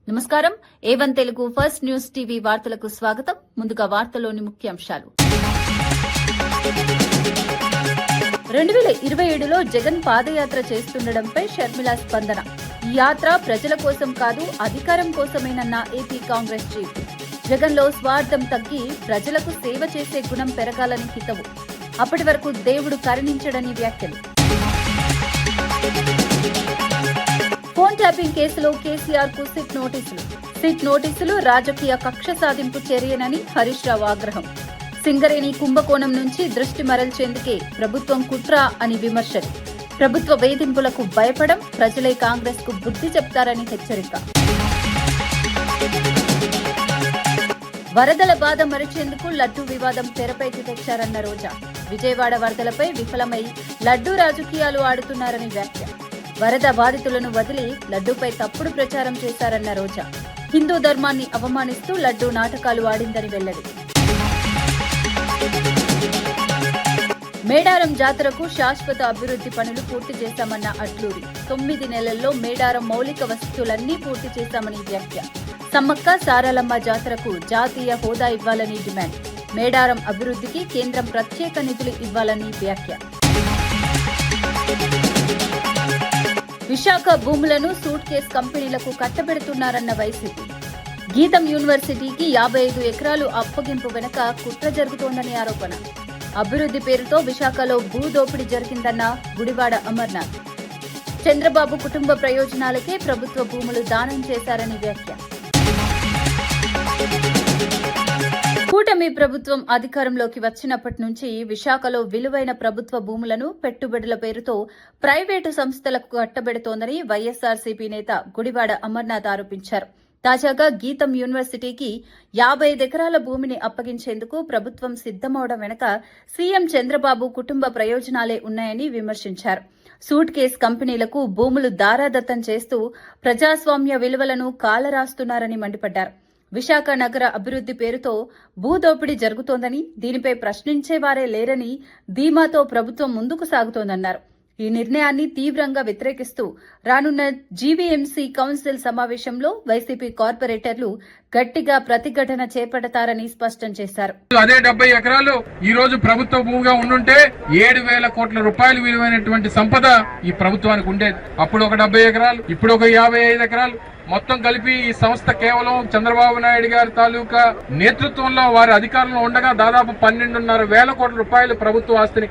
నమస్కారం. A1 Telugu first news TV వార్తలకు స్వాగతం. ముందుగా వార్తలోని ముఖ్యాంశాలు. 2027లో జగన్ పాదయాత్ర చేస్తుండడంపై షర్మిల స్పందన. ఈ యాత్ర ప్రజల కోసం కాదు, అధికారం కోసమేనన్న ఏపీ కాంగ్రెస్ చీఫ్. జగన్లో స్వార్థం తగ్గి ప్రజలకు సేవ చేసే గుణం పెరగాలని హితవు. అప్పటి వరకు దేవుడు కరుణించడని వ్యాఖ్యలు. ఫోన్ ట్యాపింగ్ కేసులో కేసీఆర్ కు సిట్ నోటీసులు రాజకీయ కక్ష సాధింపు చర్యనని హరీష్ రావు ఆగ్రహం. సింగరేణి కుంభకోణం నుంచి దృష్టి మరల్చేందుకే ప్రభుత్వం కుట్ర అని విమర్శలు. ప్రభుత్వ వేధింపులకు భయపడం, ప్రజలే కాంగ్రెస్ కు బుద్ధి చెప్తారని హెచ్చరిక. వరదల బాధ మరిచేందుకు లడ్డూ వివాదం తెరపైకి తెచ్చారన్న రోజా. విజయవాడ వరదలపై విఫలమై లడ్డూ రాజకీయాలు ఆడుతున్నారని వ్యాఖ్య. వరద బాధితులను వదిలి లడ్డూపై తప్పుడు ప్రచారం చేశారన్న రోజా. హిందూ ధర్మాన్ని అవమానిస్తూ లడ్డూ నాటకాలు ఆడిందని వెల్లడి. మేడారం జాతరకు శాశ్వత అభివృద్ధి పనులు పూర్తి చేశామన్న అట్లూరి. 9 నెలల్లో మేడారం మౌలిక వసతులన్నీ పూర్తి చేశామని వ్యాఖ్య. సమ్మక్క సారాలమ్మ జాతరకు జాతీయ హోదా ఇవ్వాలని డిమాండ్. మేడారం అభివృద్ధికి కేంద్రం ప్రత్యేక నిధులు ఇవ్వాలని వ్యాఖ్య. విశాఖ భూములను సూట్ కేస్ కంపెనీలకు కట్టబెడుతున్నారన్న వైసీపీ. గీతం యూనివర్సిటీకి 55 ఎకరాలు అప్పగింపు వెనుక కుట్ర జరుగుతోందని ఆరోపణ. అభివృద్ధి పేరుతో విశాఖలో భూదోపిడీ జరిగిందన్న గుడివాడ అమర్నాథ్. చంద్రబాబు కుటుంబ ప్రయోజనాలకే ప్రభుత్వ భూములు దానం చేశారని వ్యాఖ్య. కూటమి ప్రభుత్వం అధికారంలోకి వచ్చినప్పటి నుంచి విశాఖలో విలువైన ప్రభుత్వ భూములను పెట్టుబడుల పేరుతో ప్రైవేటు సంస్థలకు కట్టబెడుతోందని వైఎస్ఆర్సీపీ నేత గుడివాడ అమర్నాథ్ ఆరోపించారు. తాజాగా గీతం యూనివర్సిటీకి 55 ఎకరాల భూమిని అప్పగించేందుకు ప్రభుత్వం సిద్దమవడం వెనుక సీఎం చంద్రబాబు కుటుంబ ప్రయోజనాలే ఉన్నాయని విమర్శించారు. సూట్ కేస్ కంపెనీలకు భూములు దారాదత్తం చేస్తూ ప్రజాస్వామ్య విలువలను కాలరాస్తున్నారని మండిపడ్డారు. విశాఖ నగర అభివృద్ధి పేరుతో భూదోపిడీ జరుగుతోందని, దీనిపై ప్రశ్నించేవారే లేరని ధీమాతో ప్రభుత్వం ముందుకు సాగుతోందన్నారు. ఈ నిర్ణయాన్ని తీవ్రంగా వ్యతిరేకిస్తూ రానున్న జీవీఎంసీ కౌన్సిల్ సమావేశంలో వైసీపీ కార్పొరేటర్లు గట్టిగా ప్రతిఘటన చేపడతారని స్పష్టం చేశారు. అదే 70 ఎకరాలు ఈ రోజు ప్రభుత్వ భూమిగా ఉండుంటే 7,000 కోట్ల రూపాయలు విలువైనటువంటి సంపద ఈ ప్రభుత్వానికి ఉండేది. అప్పుడు ఒక 70 ఎకరాలు, ఇప్పుడు ఒక 55 ఎకరాలు. మొత్తం కలిపి ఈ సంస్థ కేవలం చంద్రబాబు నాయుడు గారి తాలూకా నేతృత్వంలో వారి అధికారంలో ఉండగా దాదాపు 12,500 కోట్ల రూపాయలు ప్రభుత్వ ఆస్తిని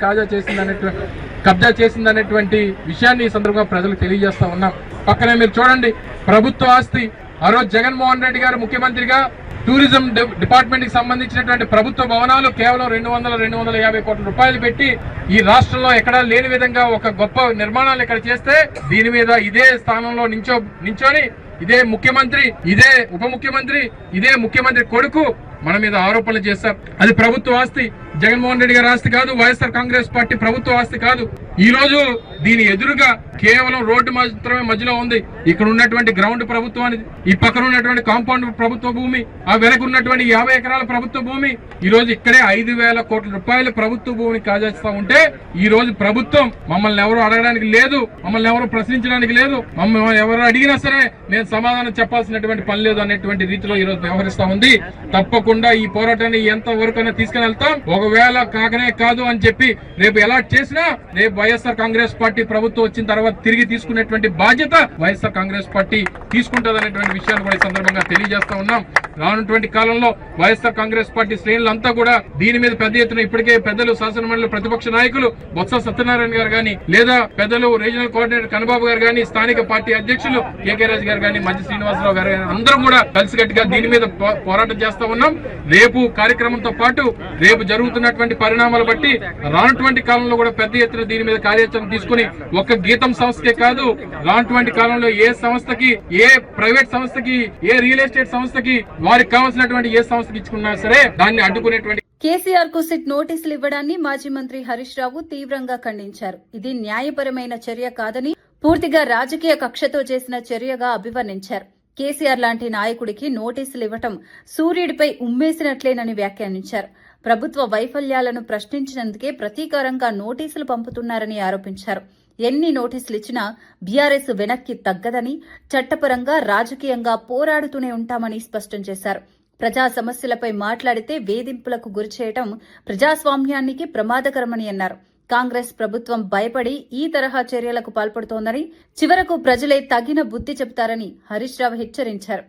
కబ్జా చేసిందనేటువంటి విషయాన్ని ఈ సందర్భంగా ప్రజలకు తెలియజేస్తా ఉన్నాం. పక్కనే మీరు చూడండి, ప్రభుత్వ ఆస్తి ఆ రోజు జగన్మోహన్ రెడ్డి గారు ముఖ్యమంత్రిగా టూరిజం డిపార్ట్మెంట్ కి సంబంధించినటువంటి ప్రభుత్వ భవనాలు కేవలం 250 కోట్ల రూపాయలు పెట్టి ఈ రాష్ట్రంలో ఎక్కడా లేని విధంగా ఒక గొప్ప నిర్మాణాలు ఇక్కడ చేస్తే దీని మీద ఇదే స్థానంలో నించొని ఇదే ముఖ్యమంత్రి, ఇదే ఉప ముఖ్యమంత్రి, ఇదే ముఖ్యమంత్రి కొడుకు మన మీద ఆరోపణలు చేశారు. అది ప్రభుత్వ ఆస్తి, జగన్మోహన్ రెడ్డి గారి ఆస్తి కాదు, వైఎస్ఆర్ కాంగ్రెస్ పార్టీ ప్రభుత్వ ఆస్తి కాదు. ఈ రోజు దీని ఎదురుగా కేవలం రోడ్డు మాత్రమే మధ్యలో ఉంది. ఇక్కడ ఉన్నటువంటి గ్రౌండ్ ప్రభుత్వానికి, ఈ పక్కన ఉన్నటువంటి కాంపౌండ్ ప్రభుత్వ భూమి, ఆ వెనక ఉన్నటువంటి 50 ఎకరాల ప్రభుత్వ భూమి. ఈ రోజు ఇక్కడే 5,000 కోట్ల రూపాయల ప్రభుత్వ భూమిని కాజేస్తా ఉంటే ఈ రోజు ప్రభుత్వం మమ్మల్ని ఎవరు అడగడానికి లేదు, మమ్మల్ని ఎవరు ప్రశ్నించడానికి లేదు, మమ్మల్ని ఎవరు అడిగినా సరే నేను సమాధానం చెప్పాల్సినటువంటి పని లేదు అనేటువంటి రీతిలో ఈ రోజు వ్యవహరిస్తా ఉంది. తప్పకుండా ఈ పోరాటాన్ని ఎంత వరకైనా తీసుకుని వెళ్తాం. ఒకవేళ కాకనే కాదు అని చెప్పి రేపు ఎలా చేసినా రేపు వైఎస్ఆర్ కాంగ్రెస్ పార్టీ ప్రభుత్వం వచ్చిన తర్వాత తిరిగి తీసుకునేటువంటి బాధ్యత వైఎస్ఆర్ కాంగ్రెస్ పార్టీ తీసుకుంటుంది అనేటువంటి విషయాన్ని కూడా ఈ సందర్భంగా తెలియజేస్తా ఉన్నాం. రానున్నటువంటి కాలంలో వైఎస్ఆర్ కాంగ్రెస్ పార్టీ శ్రేణులంతా కూడా దీని మీద పెద్ద ఎత్తున ఇప్పటికే పెద్దలు శాసనమండలి ప్రతిపక్ష నాయకులు బొత్స సత్యనారాయణ గారు గాని, లేదా పెద్దలు రీజనల్ కోఆర్డినేటర్ కన్నబాబు గారు గాని, స్థానిక పార్టీ అధ్యక్షులు కేకే రాజు గారు గాని, మధ్య శ్రీనివాసరావు గారు గాని అందరం కూడా కలిసికట్టుగా దీని మీద పోరాటం చేస్తా ఉన్నాం. రేపు కార్యక్రమంతో పాటు రేపు జరుగుతున్నటువంటి పరిణామాలు బట్టి రానున్నటువంటి కాలంలో కూడా పెద్ద ఎత్తున దీని మీద కార్యాచరణ తీసుకుని ఒక్క గీతం సంస్థకే కాదు, రానున్నటువంటి కాలంలో ఏ సంస్థకి, ఏ ప్రైవేట్ సంస్థకి, ఏ రియల్ ఎస్టేట్ సంస్థకి వారికి కావాల్సినటువంటి ఏ సంస్థకి ఇచ్చుకున్నా సరే దాన్ని అడ్డుకునేటువంటి. కేసీఆర్ కు సిట్ నోటీసులు ఇవ్వడాన్ని మాజీ మంత్రి హరీష్ రావు తీవ్రంగా ఖండించారు. ఇది న్యాయపరమైన చర్య కాదని, పూర్తిగా రాజకీయ కక్షతో చేసిన చర్యగా అభివర్ణించారు. కేసీఆర్ లాంటి నాయకుడికి నోటీసులు ఇవ్వటం సూర్యుడిపై ఉమ్మేసినట్లేనని వ్యాఖ్యానించారు. ప్రభుత్వ వైఫల్యాలను ప్రశ్నించినందుకే ప్రతీకారంగా నోటీసులు పంపుతున్నారని ఆరోపించారు. ఎన్ని నోటీసులు ఇచ్చినా బీఆర్ఎస్ వెనక్కి తగ్గదని, చట్టపరంగా రాజకీయంగా పోరాడుతూనే ఉంటామని స్పష్టం చేశారు. ప్రజా సమస్యలపై మాట్లాడితే వేధింపులకు గురిచేయటం ప్రజాస్వామ్యానికి ప్రమాదకరమని అన్నారు. కాంగ్రెస్ ప్రభుత్వం భయపడి ఈ తరహా చర్యలకు పాల్పడుతోందని, చివరకు ప్రజలే తగిన బుద్ధి చెబుతారని హరీష్ రావు హెచ్చరించారు.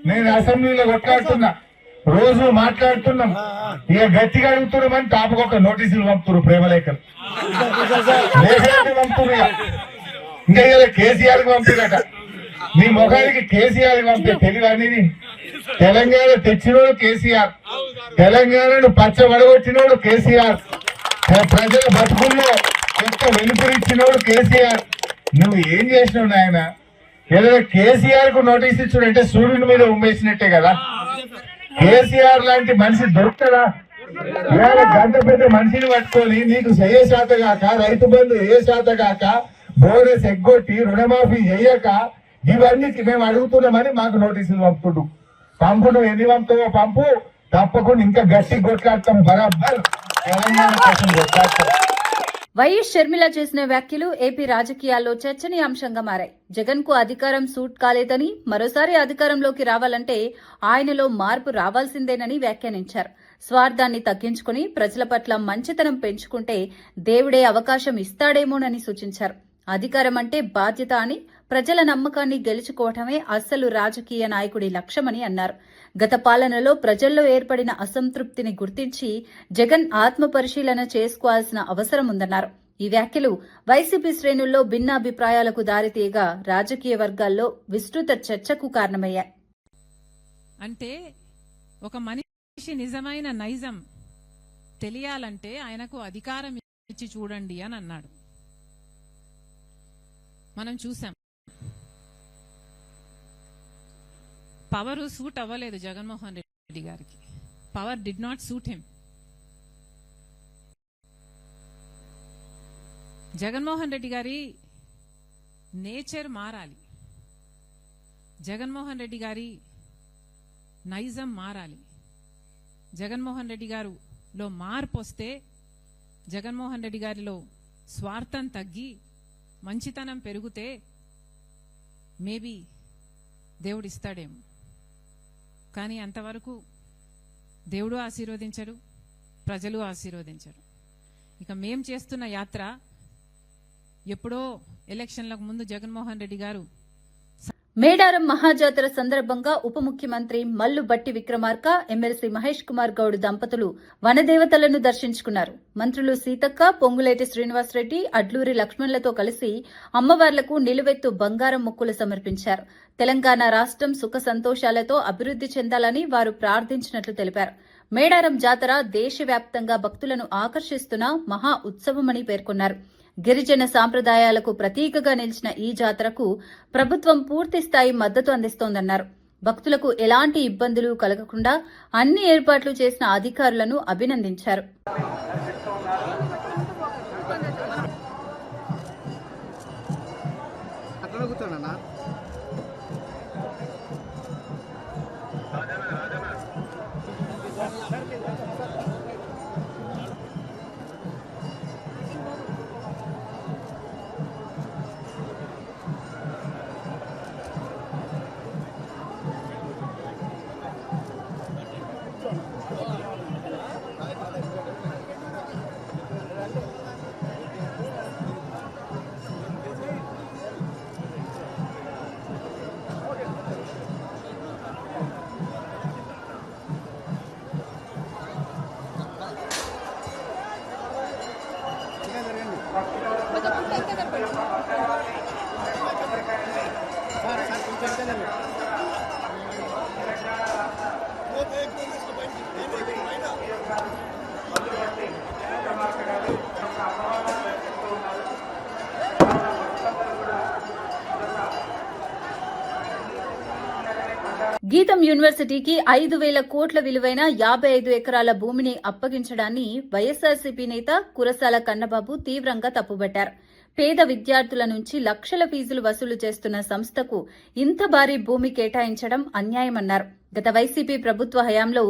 నేను అసెంబ్లీలో కొట్లాడుతున్నా, రోజు మాట్లాడుతున్నాం, ఇక గట్టిగా అడుగుతున్నామని తాపకొక నోటీసులు పంపుతున్నారు, ప్రేమలేఖలు పంపుతున్నారు. ఇంకా ఇలా కేసీఆర్ కి పంపిరట, నీ ముఖానికి కేసీఆర్ కి పంపే తెలియని. తెలంగాణ తెచ్చినోడు కేసీఆర్, తెలంగాణను పచ్చబడగొట్టినోడు కేసీఆర్, ప్రజల బతుకుల్లో కొత్త వెలుపురిచ్చినోడు కేసీఆర్. నువ్వు ఏం చేసినావు నాయన? ఏదైనా కేసీఆర్ కు నోటీస్ ఇచ్చుడంటే సూర్యుని మీద ఉమ్మేసినట్టే కదా. కేసీఆర్ లాంటి మనిషి దొరుకుతాడా? ఇవాళ గంట పెద్ద మనిషిని పట్టుకొని నీకు ఏ శాత కాక, రైతు బంధు ఏ శాత కాక, బోనస్ ఎగ్గొట్టి రుణమాఫీ చేయక, ఇవన్నీ మేము అడుగుతున్నామని మాకు నోటీసులు పంపు. నువ్వు ఎన్ని పంపుతావో పంపు, తప్పకుండా ఇంకా గట్టి కొట్లాడతాం, బరాబర్ తెలంగాణ కోసం కొట్లాడతాం. వైఎస్ షర్మిల చేసిన వ్యాఖ్యలు ఏపీ రాజకీయాల్లో చర్చనీయాంశంగా మారాయి. జగన్ కు అధికారం సూట్ కాలేదని, మరోసారి అధికారంలోకి రావాలంటే ఆయనలో మార్పు రావాల్సిందేనని వ్యాఖ్యానించారు. స్వార్థాన్ని తగ్గించుకుని ప్రజల పట్ల మంచితనం పెంచుకుంటే దేవుడే అవకాశం ఇస్తాడేమోనని సూచించారు. అధికారం అంటే బాధ్యత అని, ప్రజల నమ్మకాన్ని గెలుచుకోవటమే అస్సలు రాజకీయ నాయకుడి లక్ష్యమని అన్నారు. గత పాలనలో ప్రజల్లో ఏర్పడిన అసంతృప్తిని గుర్తించి జగన్ ఆత్మపరిశీలన చేసుకోవాల్సిన అవసరం ఉందన్నారు. ఈ వ్యాఖ్యలు వైసీపీ శ్రేణుల్లో భిన్నాభిప్రాయాలకు దారితీయగా రాజకీయ వర్గాల్లో విస్తృత చర్చకు కారణమయ్యాయి. అంటే ఒక మనిషి నిజమైన నైజం తెలియాలంటే ఆయనకు అధికారం ఇచ్చి చూడండి అని అన్నాడు. మనం చూసాం, పవర్ సూట్ అవ్వలేదు జగన్మోహన్ రెడ్డి గారికి. Power did not suit him. Jaganmohan Reddy గారి నేచర్ మారాలి, జగన్మోహన్ రెడ్డి గారి నైజం మారాలి. జగన్మోహన్ రెడ్డి గారిలో మార్పు వస్తే, జగన్మోహన్ రెడ్డి గారిలో స్వార్థం తగ్గి మంచితనం పెరిగితే మేబీ దేవుడిస్తాడేమో. కానీ అంతవరకు దేవుడు ఆశీర్వదించడు, ప్రజలు ఆశీర్వదించరు. ఇక మేం చేస్తున్న యాత్ర ఎప్పుడో ఎలక్షన్లకు ముందు జగన్మోహన్ రెడ్డి గారు మేడారం మహాజాతర సందర్భంగా ఉప ముఖ్యమంత్రి మల్లు బట్టి విక్రమార్క, ఎమ్మెల్సీ మహేష్ కుమార్ గౌడ్ దంపతులు వనదేవతలను దర్శించుకున్నారు. మంత్రులు సీతక్క, పొంగులేటి శ్రీనివాసరెడ్డి, అడ్లూరి లక్ష్మణ్లతో కలిసి అమ్మవార్లకు నిలువెత్తు బంగారం మొక్కులు సమర్పించారు. తెలంగాణ రాష్ట్రం సుఖ సంతోషాలతో అభివృద్ది చెందాలని వారు ప్రార్థించినట్లు తెలిపారు. మేడారం జాతర దేశవ్యాప్తంగా భక్తులను ఆకర్షిస్తున్న మహా ఉత్సవమని పేర్కొన్నారు. గిరిజన సాంప్రదాయాలకు ప్రతీకగా నిలిచిన ఈ జాతరకు ప్రభుత్వం పూర్తిస్థాయి మద్దతు అందిస్తోందన్నారు. భక్తులకు ఎలాంటి ఇబ్బందులు కలగకుండా అన్ని ఏర్పాట్లు చేసిన అధికారులను అభినందించారు. గీతం యూనివర్సిటీకి 5,000 కోట్ల విలువైన 55 ఎకరాల భూమిని అప్పగించడాన్ని వైఎస్సార్సీపీ నేత కురసాల కన్నబాబు తీవ్రంగా తప్పుబట్టారు. పేద విద్యార్థుల నుంచి లక్షల ఫీజులు వసూలు చేస్తున్న సంస్థకు ఇంత భారీ భూమి కేటాయించడం అన్యాయమన్నారు. గత వైసీపీ ప్రభుత్వ హయాంలో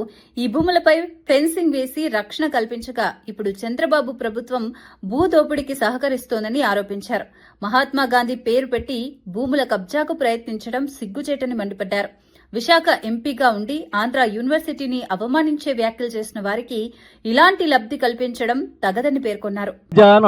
ఈ భూములపై ఫెన్సింగ్ వేసి రక్షణ కల్పించగా ఇప్పుడు చంద్రబాబు ప్రభుత్వం భూదోపిడీకి సహకరిస్తోందని ఆరోపించారు. మహాత్మా గాంధీ పేరు పెట్టి భూముల కబ్జాకు ప్రయత్నించడం సిగ్గుచేటని మండిపడ్డారు. విశాఖ ఎంపీగా ఉండి ఆంధ్ర యూనివర్సిటీని అవమానించే వ్యాఖ్యలు చేసిన వారికి ఇలాంటి లబ్ధి కల్పించడం తగదని పేర్కొన్నారు.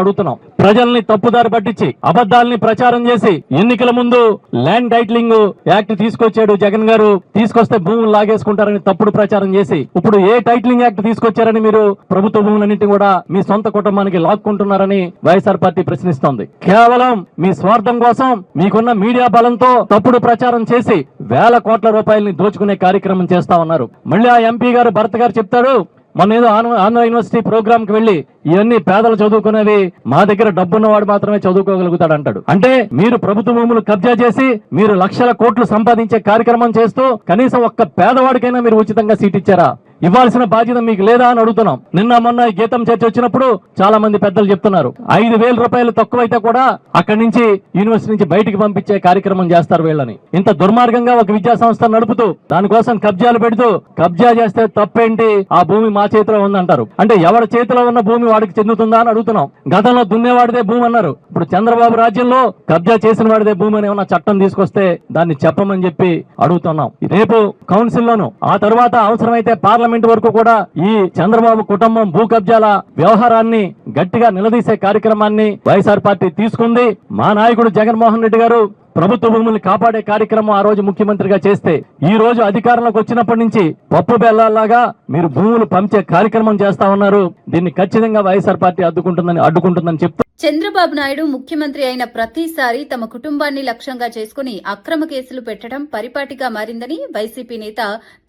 అడుగుతున్నాం, ప్రజల్ని తప్పుదారి పట్టించి అబద్దాలని ప్రచారం చేసి ఎన్నికల ముందు ల్యాండ్ టైటిలింగ్ యాక్ట్ తీసుకొచ్చాడు జగన్ గారు, తీసుకొస్తే భూములు లాగేసుకుంటారని తప్పుడు ప్రచారం చేసి ఇప్పుడు ఏ టైటిలింగ్ యాక్ట్ తీసుకొచ్చారని మీరు ప్రభుత్వ భూములన్నింటినీ కూడా మీ సొంత కుటుంబానికి లాక్కుంటున్నారని వైఎస్ఆర్ పార్టీ ప్రశ్నిస్తోంది. కేవలం మీ స్వార్థం కోసం మీకున్న మీడియా బలంతో తప్పుడు ప్రచారం చేసి వేల కోట్ల రూపాయలని దోచుకునే కార్యక్రమం చేస్తా ఉన్నారు. మళ్ళీ ఆ ఎంపీ గారు భరత్ గారు చెప్తాడు, మొన్న ఏదో ఆంధ్ర యూనివర్సిటీ ప్రోగ్రామ్ కి వెళ్లి ఇవన్నీ పేదలు చదువుకునేవి, మా దగ్గర డబ్బున్నవాడు మాత్రమే చదువుకోగలుగుతాడు అంటాడు. అంటే మీరు ప్రభుత్వ భూములు కబ్జా చేసి మీరు లక్షల కోట్లు సంపాదించే కార్యక్రమం చేస్తూ కనీసం ఒక్క పేదవాడికైనా మీరు ఉచితంగా సీట్ ఇచ్చారా? ఇవ్వాల్సిన బాధ్యత మీకు లేదా అని అడుగుతున్నాం. నిన్న మొన్న గీతం చర్చ వచ్చినప్పుడు చాలా మంది పెద్దలు చెప్తున్నారు 5,000 రూపాయలు తక్కువైతే కూడా అక్కడి నుంచి యూనివర్సిటీ నుంచి బయటికి పంపించే కార్యక్రమం చేస్తారు వీళ్ళని. ఇంత దుర్మార్గంగా ఒక విద్యా సంస్థ నడుపుతూ దానికోసం కబ్జాలు పెడుతూ కబ్జా చేస్తే తప్పేంటి, ఆ భూమి మా చేతిలో ఉందంటారు. అంటే ఎవరి చేతిలో ఉన్న భూమి వాడికి చెందుతుందా అని అడుగుతున్నాం. గతంలో దున్నేవాడిదే భూమి అన్నారు, ఇప్పుడు చంద్రబాబు రాజ్యంలో కబ్జా చేసిన వాడిదే భూమి అని ఏమన్నా చట్టం తీసుకొస్తే దాన్ని చెప్పమని చెప్పి అడుగుతున్నాం. రేపు కౌన్సిల్లోను ఆ తర్వాత అవసరమైతే పార్లమెంట్ వరకు కూడా ఈ చంద్రబాబు కుటుంబం భూ కబ్జాల వ్యవహారాన్ని గట్టిగా నిలదీసే కార్యక్రమాన్ని వైఎస్ఆర్ పార్టీ తీసుకుంది. మా నాయకుడు జగన్మోహన్ రెడ్డి గారు ప్రభుత్వ భూముల్ని కాపాడే కార్యక్రమం ఆ రోజు ముఖ్యమంత్రిగా చేస్తే ఈ రోజు అధికారంలోకి వచ్చినప్పటి నుంచి పప్పు బెల్లాలాగా మీరు భూములు పంచే కార్యక్రమం చేస్తా ఉన్నారు. దీన్ని ఖచ్చితంగా వైఎస్ఆర్ పార్టీ అడ్డుకుంటుందని చెప్తూ చంద్రబాబు నాయుడు ముఖ్యమంత్రి అయిన ప్రతిసారి తమ కుటుంబాన్ని లక్ష్యంగా చేసుకుని అక్రమ కేసులు పెట్టడం పరిపాటిగా మారిందని వైసీపీ నేత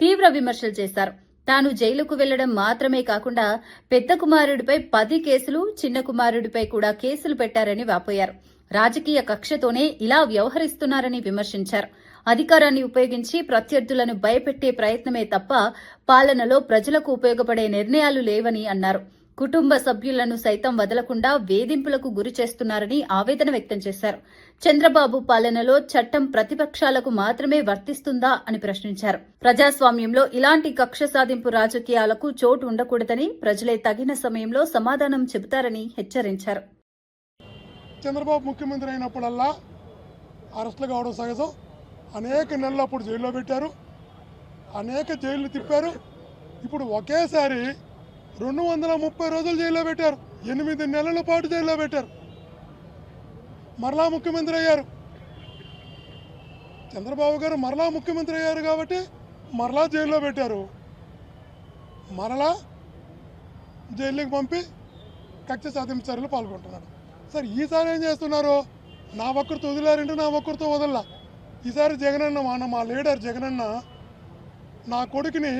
తీవ్ర విమర్శలు చేశారు. తాను జైలుకు వెళ్లడం మాత్రమే కాకుండా పెద్ద కుమారుడిపై 10 కేసులు, చిన్న కుమారుడిపై కూడా కేసులు పెట్టారని వాపోయారు. రాజకీయ కక్షతోనే ఇలా వ్యవహరిస్తున్నారని విమర్శించారు. అధికారాన్ని ఉపయోగించి ప్రత్యర్థులను భయపెట్టే ప్రయత్నమే తప్ప పాలనలో ప్రజలకు ఉపయోగపడే నిర్ణయాలు లేవని అన్నారు. కుటుంబ సభ్యులను సైతం వదలకుండా వేధింపులకు గురి చేస్తున్నారని ఆవేదన వ్యక్తం చేశారు. చంద్రబాబు పాలనలో చట్టం ప్రతిపక్షాలకు మాత్రమే వర్తిస్తుందా అని ప్రశ్నించారు. ప్రజాస్వామ్యంలో ఇలాంటి కక్ష సాధింపు రాజకీయాలకు చోటు ఉండకూడదని, ప్రజలే తగిన సమయంలో సమాధానం చెబుతారని హెచ్చరించారు. చంద్రబాబు ముఖ్యమంత్రి అయినప్పుడల్లా అరెస్టులు కావడం సహజం. అనేక నెలలు అప్పుడు జైల్లో పెట్టారు, అనేక జైళ్లు తిప్పారు. ఇప్పుడు ఒకేసారి 230 రోజులు జైల్లో పెట్టారు, 8 నెలల పాటు జైల్లో పెట్టారు. మరలా ముఖ్యమంత్రి అయ్యారు చంద్రబాబు గారు, మరలా ముఖ్యమంత్రి అయ్యారు కాబట్టి మరలా జైల్లో పెట్టారు. మరలా జైలుకి పంపి కక్ష సాధింపు చర్యలు పాల్గొంటున్నాడు. సరే ఈసారి ఏం చేస్తున్నారు? నా ఒక్కరితో వదిలారంటే నా ఒక్కరితో వదల్లా. ఈసారి జగనన్న మా లీడర్ జగనన్న నా కొడుకుని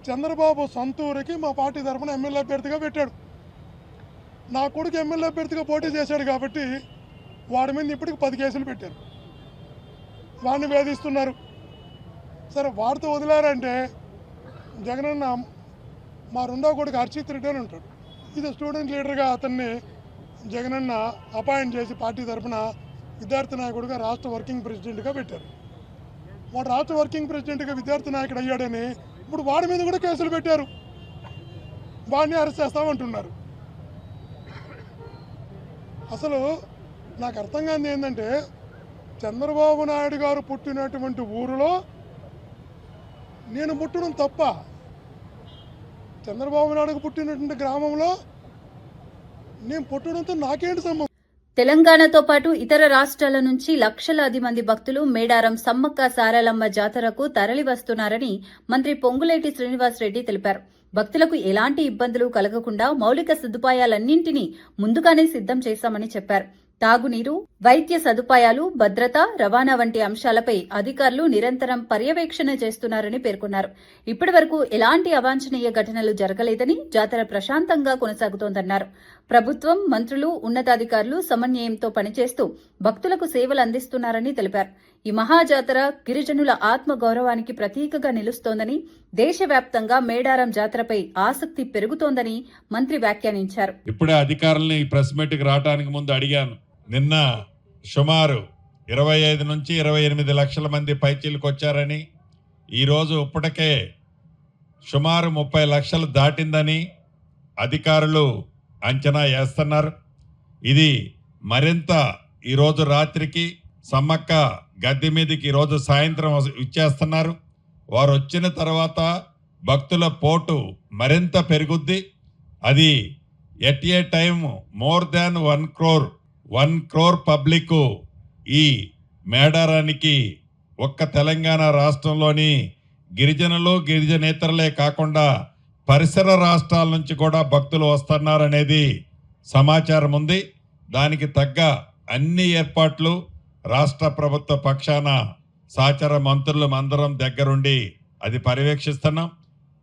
చంద్రబాబు సొంతూరికి మా పార్టీ తరఫున ఎమ్మెల్యే అభ్యర్థిగా పెట్టాడు. నా కొడుకు ఎమ్మెల్యే అభ్యర్థిగా పోటీ చేశాడు కాబట్టి వాడి మీద ఇప్పటికి 10 కేసులు పెట్టారు, వాడిని వేధిస్తున్నారు. సరే వాడితో వదిలారంటే జగనన్న మా రెండో కొడుకు హర్షిత్ రెడ్డి అని ఉంటాడు. ఇది స్టూడెంట్ లీడర్గా అతన్ని జగనన్న అపాయింట్ చేసి పార్టీ తరఫున విద్యార్థి నాయకుడిగా రాష్ట్ర వర్కింగ్ ప్రెసిడెంట్గా పెట్టారు. వాడు రాష్ట్ర వర్కింగ్ ప్రెసిడెంట్గా విద్యార్థి నాయకుడు అయ్యాడని ఇప్పుడు వాడి మీద కూడా కేసులు పెట్టారు, వాడిని అరెస్ట్ చేస్తామంటున్నారు. అసలు నాకు అర్థం కాని ఏంటంటే చంద్రబాబు నాయుడు గారు పుట్టినటువంటి ఊరిలో నేను పుట్టడం తప్ప, చంద్రబాబు నాయుడుకు పుట్టినటువంటి గ్రామంలో నేను పుట్టడంతో నాకేంటి సంబంధం? తెలంగాణతో పాటు ఇతర రాష్ట్రాల నుంచి లక్షలాది మంది భక్తులు మేడారం సమ్మక్క సారలమ్మ జాతరకు తరలివస్తున్నారని మంత్రి పొంగులేటి శ్రీనివాసరెడ్డి తెలిపారు. భక్తులకు ఎలాంటి ఇబ్బందులు కలగకుండా మౌలిక సదుపాయాలన్నింటినీ ముందుగానే సిద్ధం చేశామని చెప్పారు. తాగునీరు, వైద్య సదుపాయాలు, భద్రత, రవాణా వంటి అంశాలపై అధికారులు నిరంతరం పర్యవేక్షణ చేస్తున్నారని పేర్కొన్నారు. ఇప్పటి వరకు ఎలాంటి అవాంఛనీయ ఘటనలు జరగలేదని, జాతర ప్రశాంతంగా కొనసాగుతోందన్నారు. ప్రభుత్వం, మంత్రులు, ఉన్నతాధికారులు సమన్వయంతో పనిచేస్తూ భక్తులకు సేవలు అందిస్తున్నారని తెలిపారు. ఈ మహాజాతర గిరిజనుల ఆత్మగౌరవానికి ప్రతీకగా నిలుస్తోందని, దేశవ్యాప్తంగా మేడారం జాతరపై ఆసక్తి పెరుగుతోందని మంత్రి వ్యాఖ్యానించారు. ఇప్పుడే అధికారుల్ని ప్రెస్ మీట్కి రావడానికి ముందు అడిగాను. నిన్న సుమారు 25 నుంచి 28 లక్షల మంది పైచీలకు వచ్చారని, ఈరోజు ఇప్పటికే సుమారు 30 లక్షలు దాటిందని అధికారులు అంచనా వేస్తున్నారు. ఇది మరింత ఈరోజు రాత్రికి సమ్మక్క గద్దె మీదకి ఈరోజు సాయంత్రం ఇచ్చేస్తున్నారు. వారు వచ్చిన తర్వాత భక్తుల పోటు మరింత పెరుగుద్ది. అది at a time more than 1 crore public ఈ మేడారానికి ఒక్క తెలంగాణ రాష్ట్రంలోని గిరిజనులు గిరిజనేతరులే కాకుండా పరిసర రాష్ట్రాల నుంచి కూడా భక్తులు వస్తున్నారనేది సమాచారం ఉంది. దానికి తగ్గ అన్ని ఏర్పాట్లు రాష్ట్ర ప్రభుత్వ పక్షాన సహచర మంత్రులు అందరం దగ్గరుండి అది పర్యవేక్షిస్తున్నాం.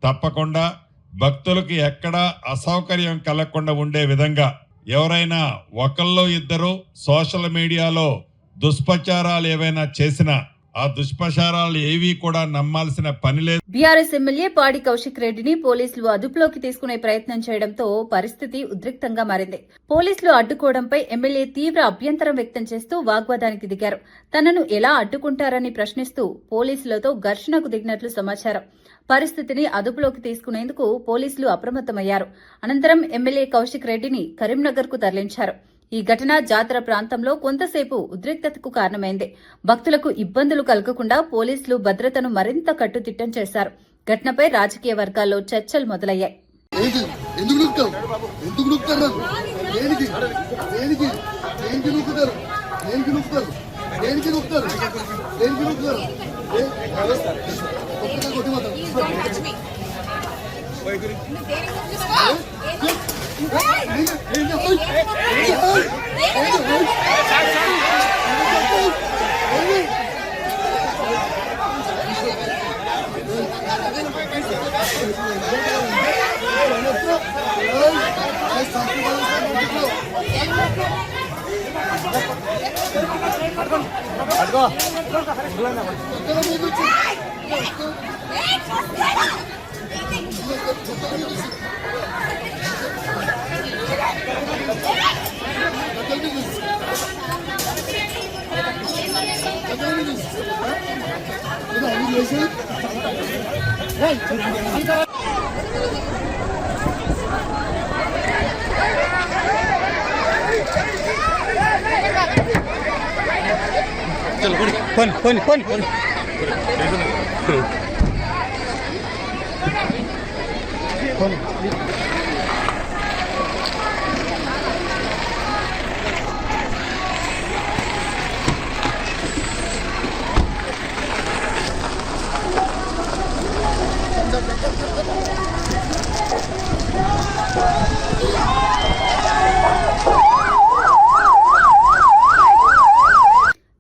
తప్పకుండా భక్తులకు ఎక్కడా అసౌకర్యం కలగకుండా ఉండే విధంగా ఎవరైనా ఒకళ్ళు ఇద్దరు సోషల్ మీడియాలో దుష్ప్రచారాలు ఏవైనా చేసినా ఆ దుష్ప్రచారాలు ఏవి కూడా నమ్మాల్సిన పని లేదు. బీఆర్ఎస్ ఎమ్మెల్యే పాడి కౌశిక్ రెడ్డిని పోలీసులు అదుపులోకి తీసుకునే ప్రయత్నం చేయడంతో పరిస్థితి ఉద్రిక్తంగా మారింది. పోలీసులు అడ్డుకోవడంపై ఎమ్మెల్యే తీవ్ర అభ్యంతరం వ్యక్తం చేస్తూ వాగ్వాదానికి దిగారు. తనను ఎలా అడ్డుకుంటారని ప్రశ్నిస్తూ పోలీసులతో ఘర్షణకు దిగినట్లు సమాచారం. పరిస్థితిని అదుపులోకి తీసుకునేందుకు పోలీసులు అప్రమత్తమయ్యారు. అనంతరం ఎమ్మెల్యే కౌశిక్ రెడ్డిని కరీంనగర్కు తరలించారు. ఈ ఘటన జాతర ప్రాంతంలో కొంతసేపు ఉద్రిక్తతకు కారణమైంది. భక్తులకు ఇబ్బందులు కలగకుండా పోలీసులు భద్రతను మరింత కట్టుదిట్టం చేశారు. ఘటనపై రాజకీయ వర్గాల్లో చర్చలు మొదలయ్యాయి.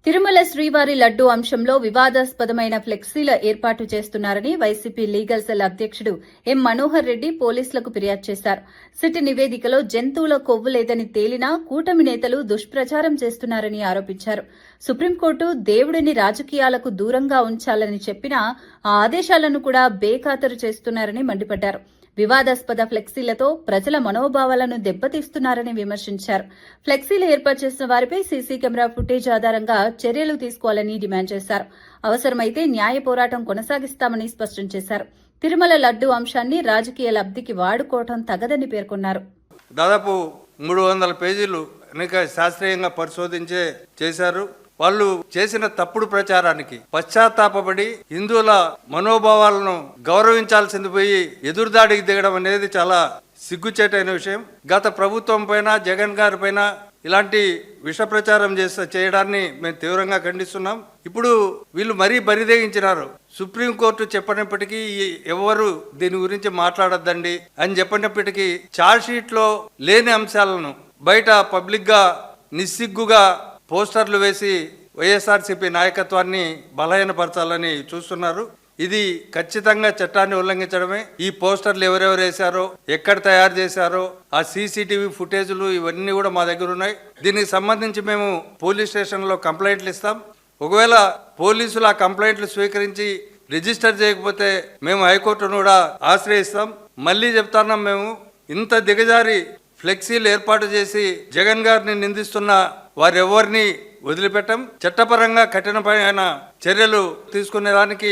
తిరుమల శ్రీవారి లడ్డూ అంశంలో వివాదాస్పదమైన ఫ్లెక్సీల ఏర్పాటు చేస్తున్నారని వైసీపీ లీగల్ సెల్ అధ్యక్షుడు ఎం మనోహర్ రెడ్డి పోలీసులకు ఫిర్యాదు చేశారు. సిట్ నివేదికలో జంతువుల కొవ్వు లేదని తేలినా కూటమి నేతలు దుష్ప్రచారం చేస్తున్నారని ఆరోపించారు. సుప్రీంకోర్టు దేవుడిని రాజకీయాలకు దూరంగా ఉంచాలని చెప్పినా ఆ ఆదేశాలను కూడా బేఖాతరు చేస్తున్నారని మండిపడ్డారు. వివాదాస్పద ఫ్లెక్సీలతో ప్రజల మనోభావాలను దెబ్బతీస్తున్నారని విమర్శించారు. ఫ్లెక్సీలు ఏర్పాటు చేసిన వారిపై సీసీ కెమెరా ఫుటేజ్ ఆధారంగా చర్యలు తీసుకోవాలని డిమాండ్ చేశారు. అవసరమైతే న్యాయ పోరాటం కొనసాగిస్తామని స్పష్టం చేశారు. తిరుమల లడ్డూ అంశాన్ని రాజకీయ లబ్ధికి వాడుకోవడం తగదని పేర్కొన్నారు. దాదాపు 300 పేజీలు అనేక శాస్త్రీయంగా పరిశోధించే చేశారు. వాళ్ళు చేసిన తప్పుడు ప్రచారానికి పశ్చాత్తాపడి హిందువుల మనోభావాలను గౌరవించాల్సింది పోయి ఎదురుదాడికి దిగడం అనేది చాలా సిగ్గుచేటైన విషయం. గత ప్రభుత్వం పైన జగన్ గారి పైన ఇలాంటి విష ప్రచారం చేయడాన్ని మేము తీవ్రంగా ఖండిస్తున్నాం. ఇప్పుడు వీళ్ళు మరీ బరిదేగించినారు. సుప్రీంకోర్టు చెప్పినప్పటికీ ఎవరు దీని గురించి మాట్లాడొద్దండి అని చెప్పినప్పటికీ ఛార్జ్ షీట్ లో లేని అంశాలను బయట పబ్లిక్ గా నిస్సిగ్గుగా పోస్టర్లు వేసి వైఎస్ఆర్సీపీ నాయకత్వాన్ని బలహీనపరచాలని చూస్తున్నారు. ఇది ఖచ్చితంగా చట్టాన్ని ఉల్లంఘించడమే. ఈ పోస్టర్లు ఎవరెవరు వేశారో, ఎక్కడ తయారు చేశారో, ఆ సీసీటీవీ ఫుటేజ్లు ఇవన్నీ కూడా మా దగ్గర ఉన్నాయి. దీనికి సంబంధించి మేము పోలీస్ స్టేషన్లో కంప్లైంట్లు ఇస్తాం. ఒకవేళ పోలీసులు ఆ కంప్లైంట్లు స్వీకరించి రిజిస్టర్ చేయకపోతే మేము హైకోర్టును కూడా ఆశ్రయిస్తాం. మళ్ళీ చెప్తున్నాం, మేము ఇంత దిగజారి ఫ్లెక్సీలు ఏర్పాటు చేసి జగన్ గారిని నిందిస్తున్న వారెవరిని వదిలిపెట్టం. చట్టపరంగా కఠినమైన చర్యలు తీసుకునేదానికి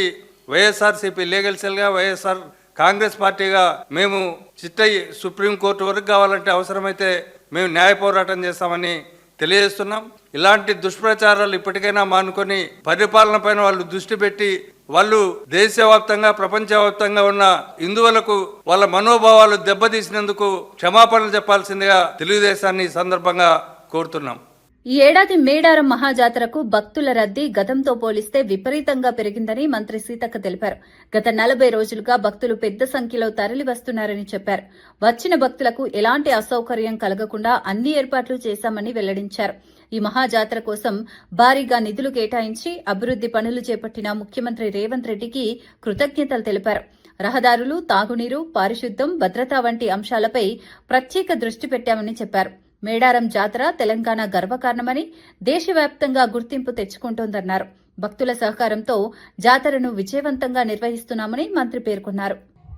వైఎస్ఆర్సీపీ లీగల్ సెల్గా వైఎస్ఆర్ కాంగ్రెస్ పార్టీగా మేము చిట్టయి సుప్రీంకోర్టు వరకు కావాలంటే అవసరమైతే మేము న్యాయ పోరాటం చేస్తామని తెలియజేస్తున్నాం. ఇలాంటి దుష్ప్రచారాలు ఇప్పటికైనా మానుకొని పరిపాలన పైన వాళ్ళు దృష్టి పెట్టి వాళ్ళు దేశవ్యాప్తంగా ప్రపంచవ్యాప్తంగా ఉన్న హిందువులకు వాళ్ళ మనోభావాలు దెబ్బతీసినందుకు క్షమాపణలు చెప్పాల్సిందిగా తెలుగుదేశాన్ని ఈ సందర్భంగా కోరుతున్నాం. ఈ ఏడాది మేడారం మహాజాతరకు భక్తుల రద్దీ గతంతో పోలిస్తే విపరీతంగా పెరిగిందని మంత్రి సీతక్క తెలిపారు. గత 40 రోజులుగా భక్తులు పెద్ద సంఖ్యలో తరలి వస్తున్నారని చెప్పారు. వచ్చిన భక్తులకు ఎలాంటి అసౌకర్యం కలగకుండా అన్ని ఏర్పాట్లు చేశామని వెల్లడించారు. ఈ మహాజాతర కోసం భారీగా నిధులు కేటాయించి అభివృద్ది పనులు చేపట్టిన ముఖ్యమంత్రి రేవంత్ రెడ్డికి కృతజ్ఞతలు తెలిపారు. రహదారులు, తాగునీరు, పారిశుద్ధ్యం, భద్రత వంటి అంశాలపై ప్రత్యేక దృష్టి పెట్టామని చెప్పారు. మేడారం జాతర తెలంగాణ గర్వకారణమని, దేశవ్యాప్తంగా గుర్తింపు తెచ్చుకుంటోందన్నారు. భక్తుల సహకారంతో జాతరను విజయవంతంగా నిర్వహిస్తున్నామని మంత్రి పేర్కొన్నారు.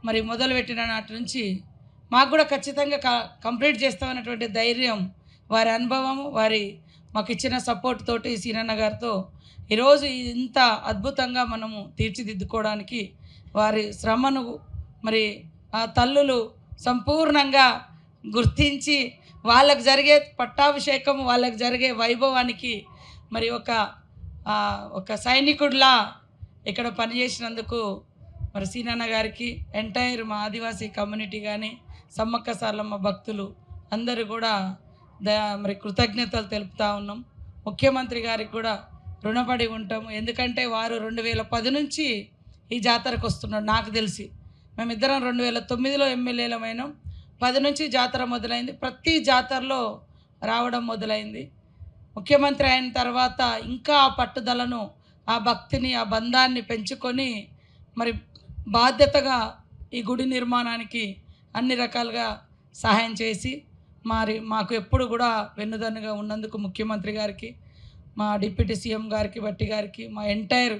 మరి మొదలుపెట్టిన నాటి నుంచి మాకు కూడా ఖచ్చితంగా కంప్లీట్ చేస్తామన్నటువంటి ధైర్యం, వారి అనుభవం, మాకు ఇచ్చిన సపోర్ట్ తోటి సీనన్న గారితో ఈరోజు ఇంత అద్భుతంగా మనము తీర్చిదిద్దుకోవడానికి వారి శ్రమను మరి ఆ తల్లులు సంపూర్ణంగా గుర్తించి వాళ్ళకు జరిగే పట్టాభిషేకం, వాళ్ళకు జరిగే వైభవానికి మరి ఒక సైనికుడిలా ఇక్కడ పనిచేసినందుకు మరి సీనన్న గారికి, ఎంటైర్ మా ఆదివాసీ కమ్యూనిటీ కానీ, సమ్మక్క సారలమ్మ భక్తులు అందరూ కూడా మరి కృతజ్ఞతలు తెలుపుతా ఉన్నాం. ముఖ్యమంత్రి గారికి కూడా రుణపడి ఉంటాము. ఎందుకంటే వారు 2010 నుంచి ఈ జాతరకు వస్తున్నాడు. నాకు తెలిసి మేమిద్దరం 2009లో ఎమ్మెల్యేలమైనాం. 10 నుంచి జాతర మొదలైంది. ప్రతి జాతరలో రావడం మొదలైంది. ముఖ్యమంత్రి అయిన తర్వాత ఇంకా ఆ పట్టుదలను, ఆ భక్తిని, ఆ బంధాన్ని పెంచుకొని మరి బాధ్యతగా ఈ గుడి నిర్మాణానికి అన్ని రకాలుగా సహాయం చేసి మరి మాకు ఎప్పుడు కూడా వెన్నుదన్నుగా ఉన్నందుకు ముఖ్యమంత్రి గారికి, మా డిప్యూటీ సీఎం గారికి, భట్టి గారికి, మా ఎంటైర్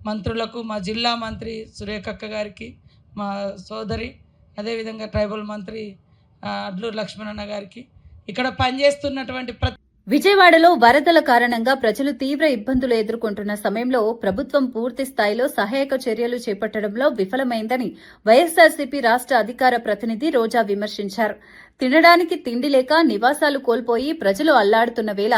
మంత్రులకు, మా జిల్లా మంత్రి సురేఖక్క గారికి, మా సోదరి, అదేవిధంగా ట్రైబల్ మంత్రి అడ్లూరు లక్ష్మణన్న గారికి, ఇక్కడ పనిచేస్తున్నటువంటి విజయవాడలో వరదల కారణంగా ప్రజలు తీవ్ర ఇబ్బందులు ఎదుర్కొంటున్న సమయంలో ప్రభుత్వం పూర్తి స్థాయిలో సహాయక చర్యలు చేపట్టడంలో విఫలమైందని వైఎస్సార్సీపీ రాష్ట్ర అధికార ప్రతినిధి రోజా విమర్శించారు. తినడానికి తిండి లేక నివాసాలు కోల్పోయి ప్రజలు అల్లాడుతున్న వేళ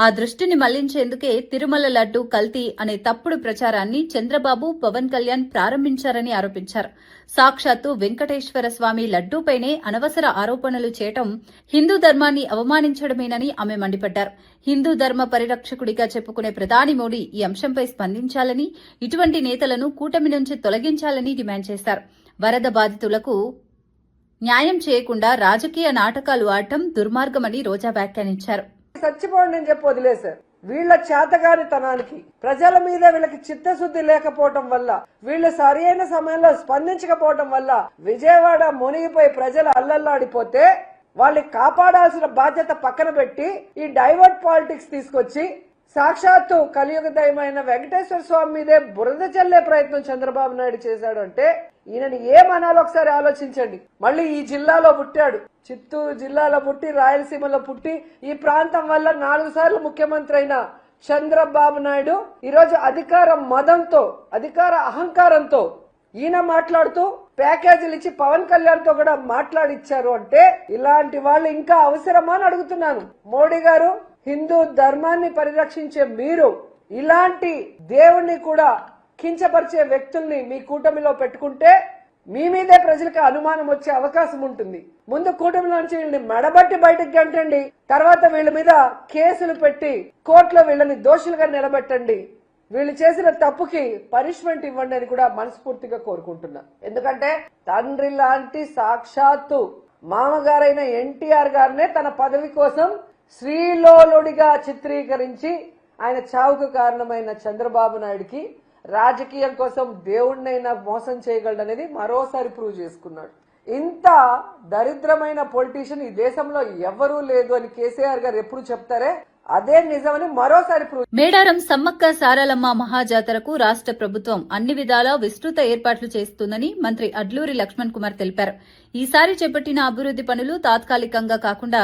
ఆ దృష్టిని మళ్లించేందుకే తిరుమల లడ్డు కల్తీ అనే తప్పుడు ప్రచారాన్ని చంద్రబాబు, పవన్ కళ్యాణ్ ప్రారంభించారని ఆరోపించారు. సాక్షాత్తు వెంకటేశ్వర స్వామి లడ్డూపైనే అనవసర ఆరోపణలు చేయటం హిందూ ధర్మాన్ని అవమానించడమేనని ఆమె మండిపడ్డారు. హిందూ ధర్మ పరిరక్షకుడిగా చెప్పుకునే ప్రధాని మోడీ ఈ అంశంపై స్పందించాలని, ఇటువంటి నేతలను కూటమి నుంచి తొలగించాలని డిమాండ్ చేశారు. వరద బాధితులకు న్యాయం చేయకుండా రాజకీయ నాటకాలు ఆడటం దుర్మార్గమని రోజా వ్యాఖ్యానించారు. చచ్చిపోండి అని చెప్పి వదిలేశారు. వీళ్ల చేతగానితనానికి, ప్రజల మీద వీళ్ళకి చిత్తశుద్ధి లేకపోవటం వల్ల, వీళ్ళు సరైన సమయంలో స్పందించకపోవటం వల్ల విజయవాడ మునిగిపోయి ప్రజలు అల్లల్లాడిపోతే వాళ్ళని కాపాడాల్సిన బాధ్యత పక్కన పెట్టి ఈ డైవర్ట్ పాలిటిక్స్ తీసుకొచ్చి సాక్షాత్తు కలియుగ దైవమైన వెంకటేశ్వర స్వామి మీదే బురద చల్లే ప్రయత్నం చంద్రబాబు నాయుడు చేశాడు. అంటే ఈయనని ఏమనాలో ఒకసారి ఆలోచించండి. మళ్ళీ ఈ జిల్లాలో పుట్టాడు, చిత్తూరు జిల్లాలో పుట్టి, రాయలసీమలో పుట్టి, ఈ ప్రాంతం వల్ల 4 సార్లు ముఖ్యమంత్రి అయిన చంద్రబాబు నాయుడు ఈరోజు అధికార మదంతో, అధికార అహంకారంతో ఈయన మాట్లాడుతూ ప్యాకేజీలు ఇచ్చి పవన్ కళ్యాణ్ తో కూడా మాట్లాడిచ్చారు. అంటే ఇలాంటి వాళ్ళు ఇంకా అవసరమా అని అడుగుతున్నాను. మోడీ గారు, హిందూ ధర్మాన్ని పరిరక్షించే మీరు ఇలాంటి దేవుణ్ణి కూడా కించపరిచే వ్యక్తుల్ని మీ కూటమిలో పెట్టుకుంటే మీ మీదే ప్రజలకు అనుమానం వచ్చే అవకాశం ఉంటుంది. ముందు కూటమిలోంచి వీళ్ళని మెడబట్టి బయటకు గంటండి, తర్వాత వీళ్ళ మీద కేసులు పెట్టి కోర్టులో వీళ్ళని దోషులుగా నిలబెట్టండి. వీళ్ళు చేసిన తప్పుకి పనిష్మెంట్ ఇవ్వండి అని కూడా మనస్ఫూర్తిగా కోరుకుంటున్నా. ఎందుకంటే తండ్రి లాంటి సాక్షాత్తు మామగారైన ఎన్టీఆర్ గారినే తన పదవి కోసం శ్రీలోలుడిగా చిత్రీకరించి ఆయన చావుకు కారణమైన చంద్రబాబు నాయుడికి రాజకీయం కోసం దేవుణ్ణైనా మోసం చేయగలడనేది మరోసారి ప్రూవ్ చేసుకున్నాడు. ఇంత దరిద్రమైన పొలిటీషియన్ ఈ దేశంలో ఎవరూ లేదు అని కేసీఆర్ గారు ఎప్పుడు చెప్తారే అదే నిజమని మరోసారి ప్రూవ్. మేడారం సమ్మక్క సారలమ్మ మహాజాతరకు రాష్ట్ర ప్రభుత్వం అన్ని విధాలా విస్తృత ఏర్పాట్లు చేస్తుందని మంత్రి అడ్లూరి లక్ష్మణ్ కుమార్ తెలిపారు. ఈసారి చేపట్టిన అభివృద్ది పనులు తాత్కాలికంగా కాకుండా